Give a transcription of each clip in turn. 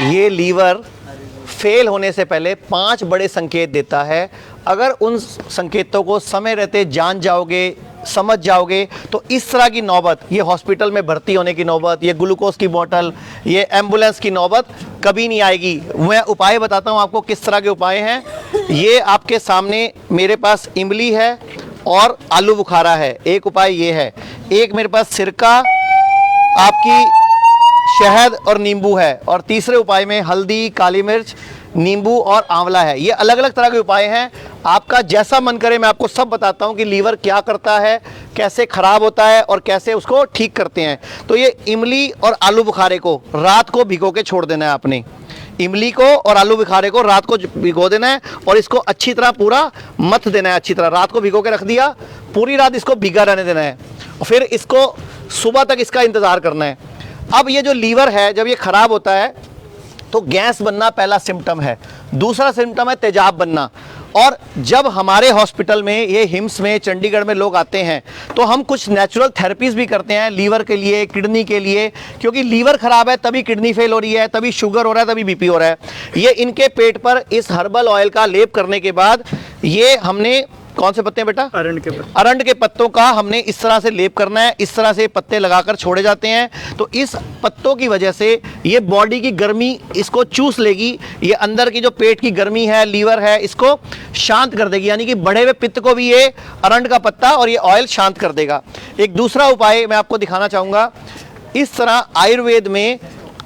ये liver fail होने से पहले 5 बड़े संकेत देता है। अगर उन संकेतों को समय रहते जान जाओगे, समझ जाओगे, तो इस तरह की नौबत, ये हॉस्पिटल में भर्ती होने की नौबत, ये ग्लूकोज की बोतल, ये एम्बुलेंस की नौबत कभी नहीं आएगी। मैं उपाय बताता हूँ आपको किस तरह के उपाय हैं। ये आपके सामने मेरे पास इमली है और आलू बुखारा है, एक उपाय ये है। एक मेरे पास सिरका, आपकी शहद और नींबू है, और तीसरे उपाय में हल्दी, काली मिर्च, नींबू और आंवला है। ये अलग अलग तरह के उपाय हैं, आपका जैसा मन करे मैं आपको सब बताता हूं कि लीवर क्या करता है, कैसे खराब होता है और कैसे उसको ठीक करते हैं। तो ये इमली और आलू बुखारे को रात को भिगो के छोड़ देना है आपने। इमली को और आलू बुखारे को रात को भिगो देना है और इसको अच्छी तरह पूरा मथ देना है। अच्छी तरह रात को भिगो के रख दिया, पूरी रात इसको भिगा रहने देना है, और फिर इसको सुबह तक इसका इंतज़ार करना है। अब ये जो लीवर है जब ये खराब होता है तो गैस बनना पहला सिम्टम है। दूसरा सिम्टम है तेजाब बनना। और जब हमारे हॉस्पिटल में, ये हिम्स में, चंडीगढ़ में लोग आते हैं तो हम कुछ नेचुरल थेरेपीज भी करते हैं लीवर के लिए, किडनी के लिए, क्योंकि लीवर खराब है तभी किडनी फेल हो रही है, तभी शुगर हो रहा है, तभी बीपी हो रहा है। ये इनके पेट पर इस हर्बल ऑयल का लेप करने के बाद, ये हमने कौन से पत्ते हैं बेटा? अरंड के पत्ते। अरंड के पत्तों का हमने इस तरह से लेप करना है। इस तरह से पत्ते लगाकर छोड़े जाते हैं, तो इस पत्तों की वजह से ये बॉडी की गर्मी इसको चूस लेगी। ये अंदर की जो पेट की गर्मी है, लीवर है, इसको शांत कर देगी। यानी कि बढ़े हुए पित्त को भी ये अरंड का पत्ता और ये ऑयल शांत कर देगा। एक दूसरा उपाय मैं आपको दिखाना चाहूँगा। इस तरह आयुर्वेद में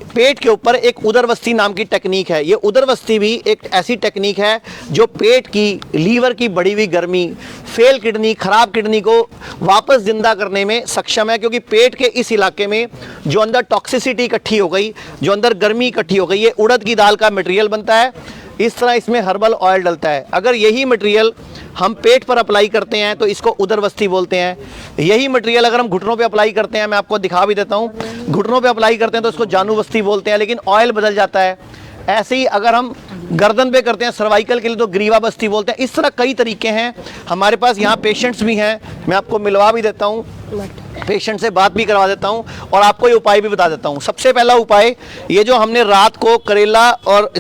पेट के ऊपर एक उदरवस्ती नाम की टेक्निक है। ये उदरवस्ती भी एक ऐसी टेक्निक है जो पेट की, लीवर की बढ़ी हुई गर्मी, फेल किडनी, खराब किडनी को वापस जिंदा करने में सक्षम है। क्योंकि पेट के इस इलाके में जो अंदर टॉक्सिसिटी इकट्ठी हो गई, जो अंदर गर्मी इकट्ठी हो गई, ये उड़द की दाल का मटेरियल बनता है। इस तरह इसमें हर्बल ऑयल डलता है। अगर यही मटेरियल हम पेट पर अप्लाई करते हैं तो इसको उदरवस्ती बोलते हैं। यही मटेरियल अगर हम घुटनों पे अप्लाई करते हैं, मैं आपको दिखा भी देता हूँ, घुटनों पे अप्लाई करते हैं तो इसको जानुवस्ती बोलते हैं, लेकिन ऑयल बदल जाता है। ऐसे ही अगर हम गर्दन पे करते हैं, सर्वाइकल के लिए, तो ग्रीवा बस्ती बोलते हैं। इस तरह कई तरीके हैं। हमारे पास यहाँ पेशेंट्स भी हैं, मैं आपको मिलवा भी देता हूँ, पेशेंट से बात भी करवा देता हूँ और आपको ये उपाय भी बता देता हूँ। सबसे पहला उपाय, ये जो हमने रात को करेला और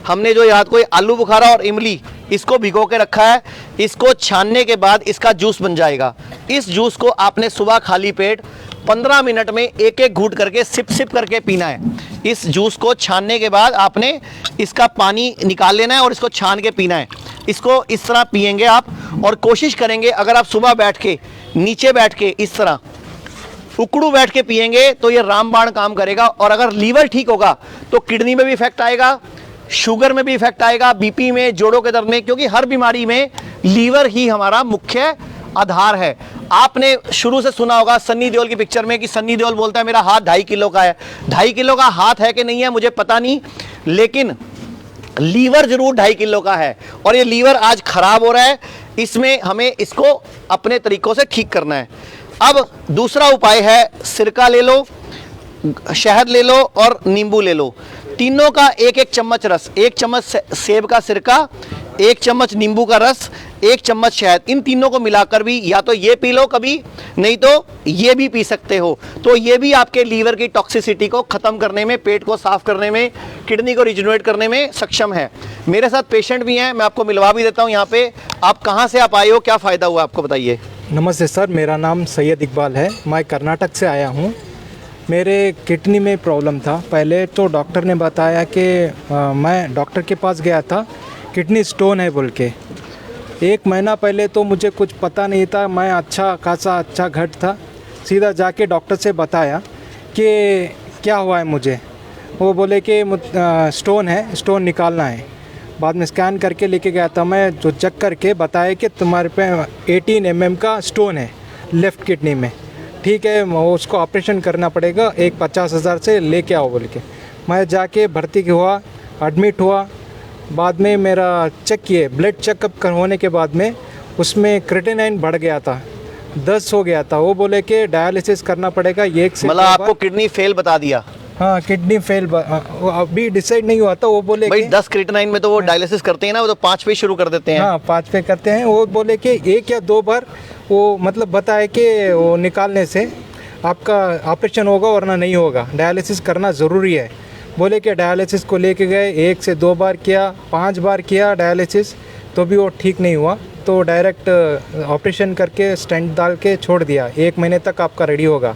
हमने जो रात को आलू बुखारा और इमली इसको भिगो के रखा है, इसको छानने के बाद इसका जूस बन जाएगा। इस जूस को आपने सुबह खाली पेट 15 मिनट में एक एक घूंट करके सिप सिप करके पीना है। इस जूस को छानने के बाद आपने इसका पानी निकाल लेना है और इसको छान के पीना है। इसको इस तरह पिएंगे आप, और कोशिश करेंगे अगर आप सुबह बैठ के, नीचे बैठ के, इस तरह उकड़ू बैठ के पिएंगे तो ये रामबाण काम करेगा। और अगर लीवर ठीक होगा तो किडनी में भी इफेक्ट आएगा, शुगर में भी इफेक्ट आएगा, बीपी में, जोड़ों के दर्द में, क्योंकि हर बीमारी में लीवर ही हमारा मुख्य आधार है। आपने शुरू से सुना होगा सन्नी देओल की पिक्चर में कि सन्नी देओल बोलता है मेरा हाथ 2.5 किलो का है। 2.5 किलो का हाथ है कि नहीं है मुझे पता नहीं, लेकिन लीवर जरूर 2.5 किलो का है, और ये लीवर आज खराब हो रहा है। इसमें हमें इसको अपने तरीकों से ठीक करना है। अब दूसरा उपाय है, सिरका ले लो, शहद ले लो और नींबू ले लो। तीनों का एक एक चम्मच रस, 1 चम्मच सेब का सिरका, 1 चम्मच नींबू का रस, 1 चम्मच शहद, इन तीनों को मिलाकर भी या तो ये पी लो कभी, नहीं तो ये भी पी सकते हो। तो ये भी आपके लीवर की टॉक्सिसिटी को ख़त्म करने में, पेट को साफ करने में, किडनी को रिजुनेट करने में सक्षम है। मेरे साथ पेशेंट भी हैं, मैं आपको मिलवा भी देता हूँ यहाँ पे। आप कहाँ से आप आए हो, क्या फ़ायदा हुआ आपको, बताइए। नमस्ते सर, मेरा नाम सैयद इकबाल है, मैं कर्नाटक से आया हूँ। मेरे किडनी में प्रॉब्लम था। पहले तो डॉक्टर ने बताया कि मैं डॉक्टर के पास गया था, किडनी स्टोन है बोल के। 1 महीना पहले तो मुझे कुछ पता नहीं था, मैं अच्छा घट था। सीधा जाके डॉक्टर से बताया कि क्या हुआ है मुझे। वो बोले कि स्टोन है, स्टोन निकालना है। बाद में स्कैन करके लेके गया था मैं, जो चेक करके बताया कि तुम्हारे पे 18 mm का स्टोन है लेफ़्ट किडनी में। ठीक है, उसको ऑपरेशन करना पड़ेगा, 50,000 से लेके आओ बोल के। मैं जाके भर्ती हुआ, एडमिट हुआ। बाद में मेरा चेक किए, ब्लड चेकअप होने के बाद में उसमें क्रिएटिनिन बढ़ गया था, 10 हो गया था। वो बोले कि डायलिसिस करना पड़ेगा। मतलब आपको किडनी फेल बता दिया? हाँ, किडनी फेल अभी डिसाइड नहीं हुआ था। वो बोले भाई 10 क्रिएटिनिन में तो वो डायलिसिस करते हैं ना, वो तो 5 पे शुरू कर देते हैं। हाँ, 5 पे करते हैं। वो बोले कि 1 या 2 बार वो मतलब बताए कि वो निकालने से आपका ऑपरेशन होगा वरना नहीं होगा, डायलिसिस करना ज़रूरी है। बोले कि डायलिसिस को लेके गए, 1 से 2 बार किया, 5 बार किया डायलिसिस, तो भी वो ठीक नहीं हुआ। तो डायरेक्ट ऑपरेशन करके स्टेंट डाल के छोड़ दिया, 1 महीने तक आपका रेडी होगा।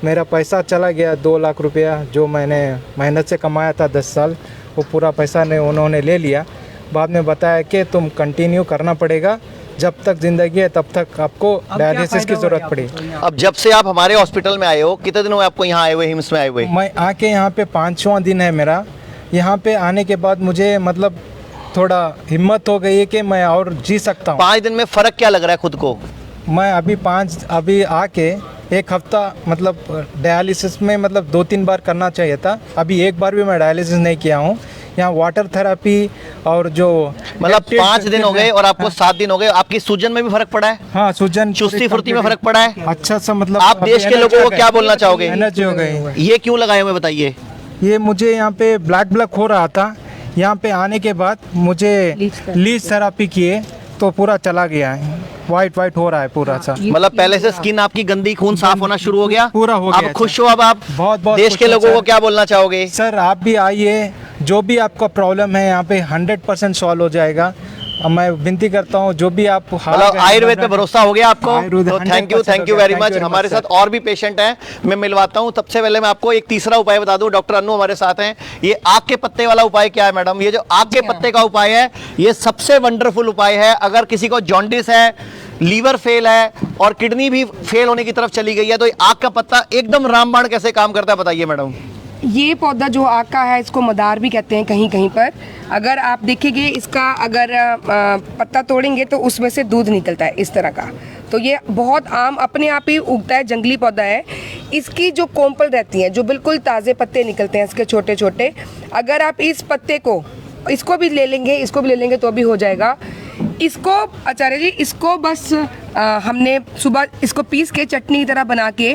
मेरा पैसा चला गया 2 लाख रुपया, जो मैंने मेहनत से कमाया था 10 साल, वो पूरा पैसा उन्होंने ले लिया। बाद में बताया कि तुम कंटिन्यू करना पड़ेगा, जब तक ज़िंदगी है तब तक आपको डायलिसिस की ज़रूरत पड़ेगी। अब जब से आप हमारे हॉस्पिटल में आए हो, कितने दिन हुए आपको यहाँ आए हुए, हिम्स में आए हुए? मैं आके यहाँ पे 5वां दिन है मेरा। यहाँ पे आने के बाद मुझे मतलब थोड़ा हिम्मत हो गई है कि मैं और जी सकता हूँ। 5 दिन में फ़र्क क्या लग रहा है खुद को? मैं अभी आके 1 हफ्ता मतलब डायलिसिस में मतलब 2-3 बार करना चाहिए था, अभी 1 बार भी मैं डायलिसिस नहीं किया हूँ। यहाँ वाटर थेरेपी और जो मतलब 5 दिन हो गए और आपको 7 दिन हो गए, आपकी सूजन में भी फर्क पड़ा है? हाँ, सूजन, चुस्ती फुर्ती में फर्क पड़ा है? अच्छा सा मतलब आप देश के लोगों को क्या बोलना चाहोगे? एनर्जी हो गई। ये क्यों लगाए हुए बताइए? ये मुझे यहाँ पे ब्लैक हो रहा था, यहाँ पे आने के बाद मुझे लीच थेरापी किए तो पूरा चला गया है, वाइट हो रहा है पूरा सा। मतलब पहले से स्किन आपकी गंदी, खून साफ होना शुरू हो गया? पूरा हो गया। आप खुश हो? अब आप बहुत देश के लोगों को क्या बोलना चाहोगे? सर आप भी आइए, जो भी आपका प्रॉब्लम है यहाँ पे 100% सॉल्व हो जाएगा। अब मैं विनती करता हूँ, जो भी आप मतलब आयुर्वेद पे भरोसा हो गया आपको, तो थैंक यू वेरी मच। हमारे साथ और भी पेशेंट हैं, मैं मिलवाता हूँ। सबसे पहले मैं आपको एक तीसरा उपाय बता दूं, डॉक्टर अनु हमारे साथ हैं। ये आग के पत्ते वाला उपाय क्या है मैडम? ये जो आग के पत्ते का उपाय है, ये सबसे वंडरफुल उपाय है। अगर किसी को जॉन्डिस है, लीवर फेल है और किडनी भी फेल होने की तरफ चली गई है, तो आग का पत्ता एकदम रामबाण कैसे काम करता है बताइए मैडम? ये पौधा जो आग का है, इसको मदार भी कहते हैं कहीं कहीं पर। अगर आप देखेंगे इसका अगर पत्ता तोड़ेंगे तो उसमें से दूध निकलता है इस तरह का। तो ये बहुत आम अपने आप ही उगता है, जंगली पौधा है। इसकी जो कोंपल रहती हैं, जो बिल्कुल ताज़े पत्ते निकलते हैं इसके छोटे छोटे, अगर आप इस पत्ते को, इसको भी ले लेंगे तो भी हो जाएगा। इसको आचार्य जी, इसको बस हमने सुबह इसको पीस के चटनी की तरह बना के,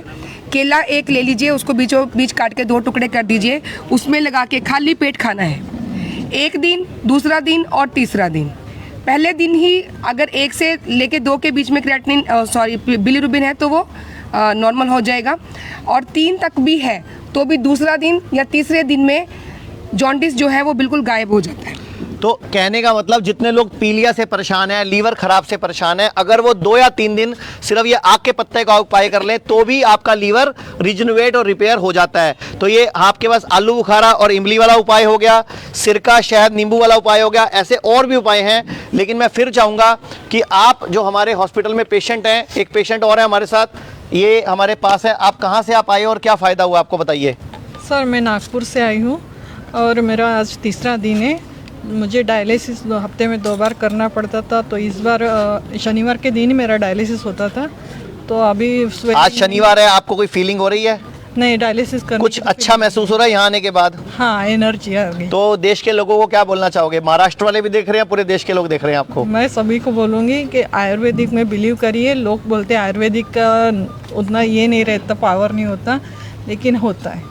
केला 1 ले लीजिए, उसको बीचों बीच काट के 2 टुकड़े कर दीजिए, उसमें लगा के खाली पेट खाना है। 1 दिन, दूसरा दिन और तीसरा दिन। पहले दिन ही अगर 1 से लेके 2 के बीच में क्रिएटिनिन बिलीरुबिन है तो वो नॉर्मल हो जाएगा, और 3 तक भी है तो भी दूसरा दिन या तीसरे दिन में जॉन्डिस जो है वो बिल्कुल गायब हो जाता है। तो कहने का मतलब जितने लोग पीलिया से परेशान हैं, लीवर खराब से परेशान है, अगर वो 2 या 3 दिन सिर्फ ये आग के पत्ते का उपाय कर लें तो भी आपका लीवर रिजनरेट और रिपेयर हो जाता है। तो ये आपके पास आलू बुखारा और इमली वाला उपाय हो गया, सिरका शहद नींबू वाला उपाय हो गया, ऐसे और भी उपाय हैं। लेकिन मैं फिर चाहूँगा कि आप जो हमारे हॉस्पिटल में पेशेंट हैं, एक पेशेंट और है हमारे साथ, ये हमारे पास है। आप कहाँ से आप आए और क्या फ़ायदा हुआ आपको बताइए? सर मैं नागपुर से आई हूँ और मेरा आज तीसरा दिन है। मुझे डायलिसिस हफ्ते में 2 बार करना पड़ता था, तो इस बार शनिवार के दिन ही मेरा डायलिसिस होता था। तो अभी आज शनिवार है, आपको कोई फीलिंग हो रही है? नहीं, डायलिसिस करने कुछ अच्छा महसूस हो रहा है यहाँ आने के बाद? हाँ, एनर्जी आ गई। तो देश के लोगों को क्या बोलना चाहोगे? महाराष्ट्र वाले भी देख रहे हैं, पूरे देश के लोग देख रहे हैं आपको। मैं सभी को बोलूँगी कि आयुर्वेदिक में बिलीव करिए। लोग बोलते हैं आयुर्वेदिक का उतना ये नहीं रहता, पावर नहीं होता, लेकिन होता है।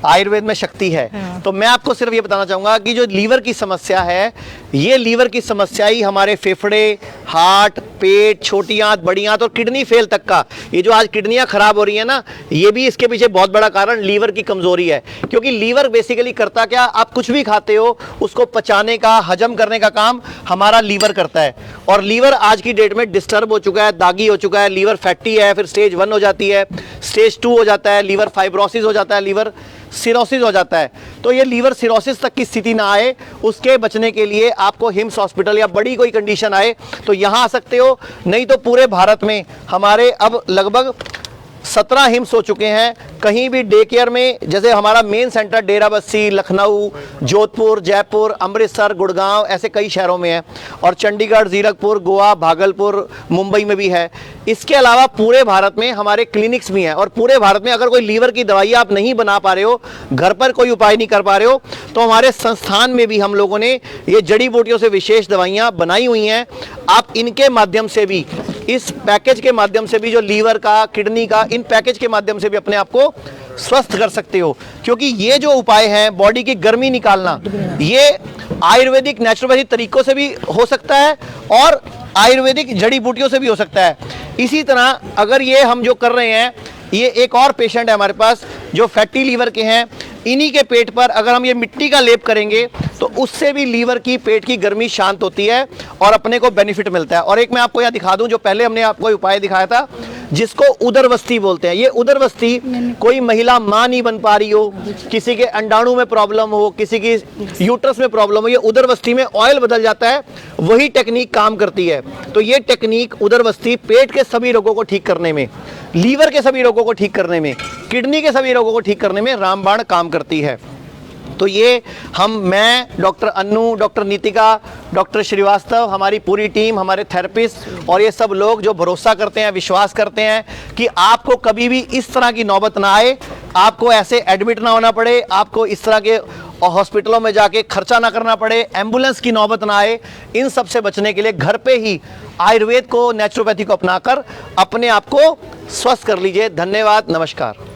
आयुर्वेद में शक्ति है। हाँ। तो मैं आपको सिर्फ ये बताना चाहूँगा कि जो लीवर की समस्या है, ये लीवर की समस्या ही हमारे फेफड़े, हार्ट, पेट, छोटी आंत, बड़ी आंत और किडनी फेल तक का, ये जो आज किडनियाँ खराब हो रही है ना, ये भी इसके पीछे बहुत बड़ा कारण लीवर की कमजोरी है। क्योंकि लीवर बेसिकली करता क्या, आप कुछ भी खाते हो उसको पचाने का, हजम करने का काम हमारा लीवर करता है। और लीवर आज की डेट में डिस्टर्ब हो चुका है, दागी हो चुका है, लीवर फैटी है, फिर स्टेज 1 हो जाती है, स्टेज 2 हो जाता है, लीवर फाइब्रोसिस हो जाता है, लीवर सिरोसिस हो जाता है। तो ये लीवर सिरोसिस तक की स्थिति ना आए, उसके बचने के लिए आपको हिम्स हॉस्पिटल या बड़ी कोई कंडीशन आए तो यहाँ आ सकते हो। नहीं तो पूरे भारत में हमारे अब लगभग 17 हिम्स हो चुके हैं। कहीं भी डे केयर में, जैसे हमारा मेन सेंटर डेराबस्सी, लखनऊ, जोधपुर, जयपुर, अमृतसर, गुड़गांव, ऐसे कई शहरों में है, और चंडीगढ़, जीरकपुर, गोवा, भागलपुर, मुंबई में भी है। इसके अलावा पूरे भारत में हमारे क्लिनिक्स भी हैं। और पूरे भारत में अगर कोई लीवर की दवाई आप नहीं बना पा रहे हो, घर पर कोई उपाय नहीं कर पा रहे हो, तो हमारे संस्थान में भी हम लोगों ने ये जड़ी बूटियों से विशेष दवाइयाँ बनाई हुई हैं। आप इनके माध्यम से भी, इस पैकेज के माध्यम से भी, जो लीवर का, किडनी का, इन पैकेज के माध्यम से भी अपने आप को स्वस्थ कर सकते हो। क्योंकि ये जो उपाय हैं, बॉडी की गर्मी निकालना, ये आयुर्वेदिक नेचुरोपैथी तरीकों से भी हो सकता है और आयुर्वेदिक जड़ी बूटियों से भी हो सकता है। इसी तरह अगर ये हम जो कर रहे हैं, ये एक और पेशेंट है हमारे पास जो फैटी लीवर के हैं, इन्हीं के पेट पर अगर हम ये मिट्टी का लेप करेंगे तो उससे भी लीवर की, पेट की गर्मी शांत होती है और अपने को बेनिफिट मिलता है। और एक मैं आपको यहाँ दिखा दूं, जो पहले हमने आपको उपाय दिखाया था जिसको उदरवस्ती बोलते हैं। ये उदरवस्ती कोई महिला मां नहीं बन पा रही हो, किसी के अंडाणु में प्रॉब्लम हो, किसी की यूट्रस में प्रॉब्लम हो, ये उदरवस्ती में ऑयल बदल जाता है, वही टेक्निक काम करती है। तो ये टेक्निक उदरवस्ती पेट के सभी रोगों को ठीक करने में, लीवर के सभी रोगों को ठीक करने में, किडनी के सभी रोगों को ठीक करने में रामबाण काम करती है। तो ये मैं, doctor Annu, doctor Nitika, doctor Shrivastava, हमारी पूरी टीम, हमारे थेरेपिस्ट और ये सब लोग जो भरोसा करते हैं, विश्वास करते हैं कि आपको कभी भी इस तरह की नौबत ना आए, आपको ऐसे एडमिट ना होना पड़े, आपको इस तरह के हॉस्पिटलों में जाके खर्चा ना करना पड़े, एम्बुलेंस की नौबत ना आए। इन सब से बचने के लिए घर पे ही आयुर्वेद को, नेचुरोपैथी को अपनाकर अपने आप को स्वस्थ कर लीजिए। धन्यवाद, नमस्कार।